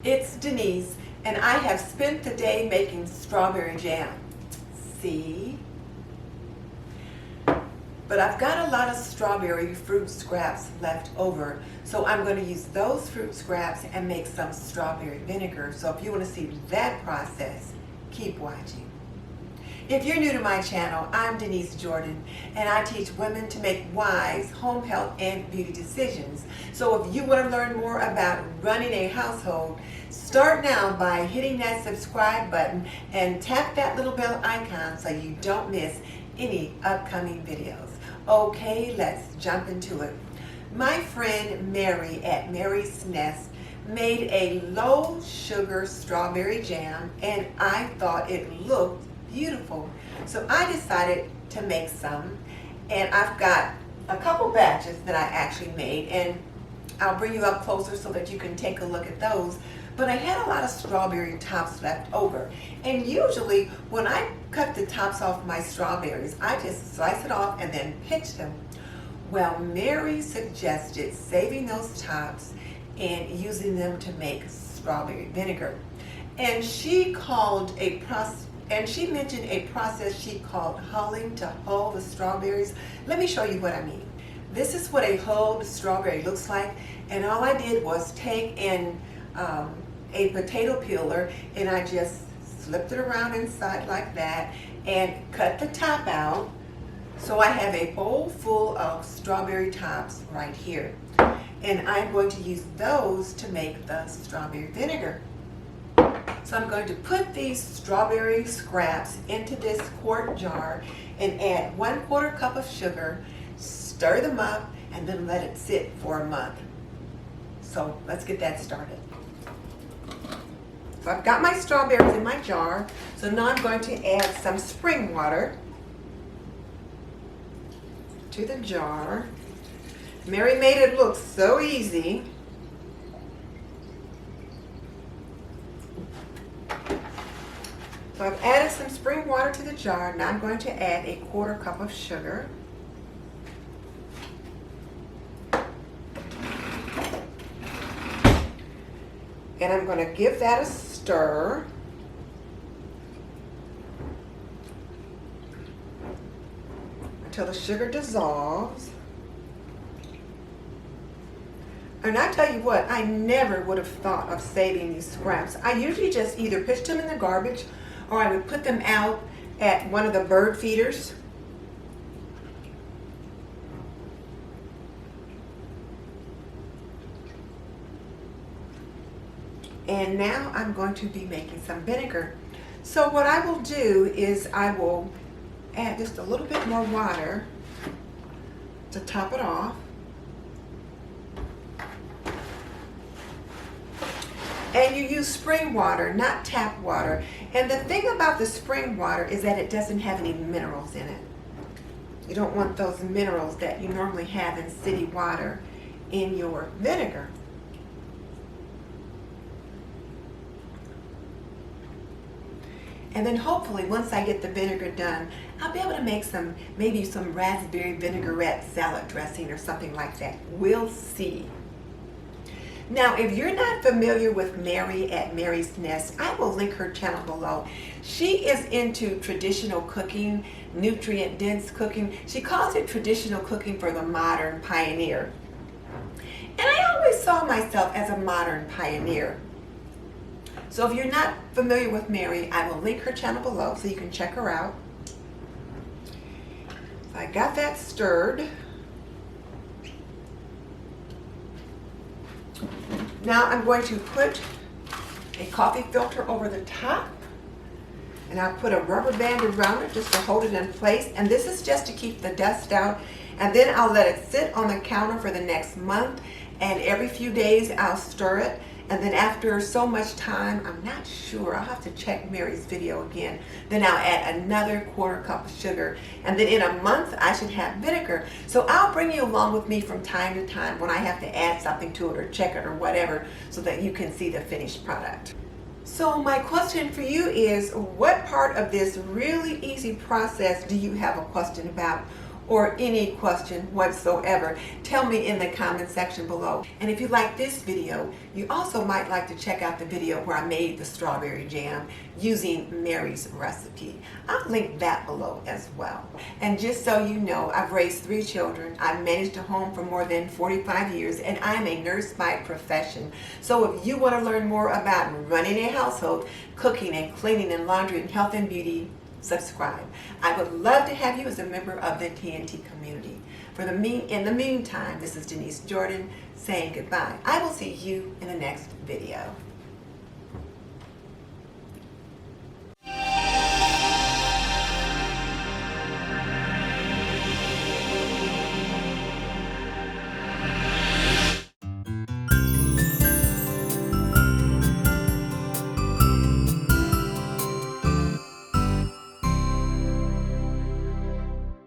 It's Denise, and I have spent the day making strawberry jam. See? But I've got a lot of strawberry fruit scraps left over, so I'm going to use those fruit scraps and make some strawberry vinegar. So if you want to see that process, keep watching. If you're new to my channel, I'm Denise Jordan, and I teach women to make wise home health and beauty decisions. So if you want to learn more about running a household, start now by hitting that subscribe button and tap that little bell icon so you don't miss any upcoming videos. Okay, let's jump into it. My friend Mary at Mary's Nest made a low sugar strawberry jam, and I thought it looked beautiful. So I decided to make some, and I've got a couple batches that I actually made, and I'll bring you up closer so that you can take a look at those. But I had a lot of strawberry tops left over, and usually when I cut the tops off my strawberries, I just slice it off and then pinch them. Well, Mary suggested saving those tops and using them to make strawberry vinegar, and she mentioned a process she called hulling to hull the strawberries. Let me show you what I mean. This is what a hulled strawberry looks like, and all I did was take in a potato peeler, and I just slipped it around inside like that and cut the top out. So I have a bowl full of strawberry tops right here, and I'm going to use those to make the strawberry vinegar. So I'm going to put these strawberry scraps into this quart jar and add 1/4 cup of sugar, stir them up, and then let it sit for a month. So let's get that started. So I've got my strawberries in my jar, so now I'm going to add some spring water to the jar. Mary made it look so easy. So I've added some spring water to the jar. Now I'm going to add a 1/4 cup of sugar. And I'm going to give that a stir. Until the sugar dissolves. And I tell you what, I never would have thought of saving these scraps. I usually just either pitched them in the garbage, or I would put them out at one of the bird feeders. And now I'm going to be making some vinegar. So what I will do is I will add just a little bit more water to top it off. And you use spring water, not tap water. And the thing about the spring water is that it doesn't have any minerals in it. You don't want those minerals that you normally have in city water in your vinegar. And then hopefully once I get the vinegar done, I'll be able to make maybe some raspberry vinaigrette salad dressing or something like that. We'll see. Now, if you're not familiar with Mary at Mary's Nest, I will link her channel below. She is into traditional cooking, nutrient-dense cooking. She calls it traditional cooking for the modern pioneer. And I always saw myself as a modern pioneer. So if you're not familiar with Mary, I will link her channel below so you can check her out. So I got that stirred. Now I'm going to put a coffee filter over the top, and I'll put a rubber band around it just to hold it in place, and this is just to keep the dust out. And then I'll let it sit on the counter for the next month, and every few days I'll stir it. And then after so much time, I'm not sure, I'll have to check Mary's video again, then I'll add another 1/4 cup of sugar. And then in a month, I should have vinegar. So I'll bring you along with me from time to time when I have to add something to it or check it or whatever, so that you can see the finished product. So my question for you is, what part of this really easy process do you have a question about? or any question whatsoever, tell me in the comment section below. And if you like this video, you also might like to check out the video where I made the strawberry jam using Mary's recipe. I'll link that below as well. And just so you know, I've raised 3 children. I've managed a home for more than 45 years, and I'm a nurse by profession. So if you want to learn more about running a household, cooking and cleaning and laundry and health and beauty, subscribe. I would love to have you as a member of the TNT community. In the meantime, this is Denise Jordan saying goodbye. I will see you in the next video.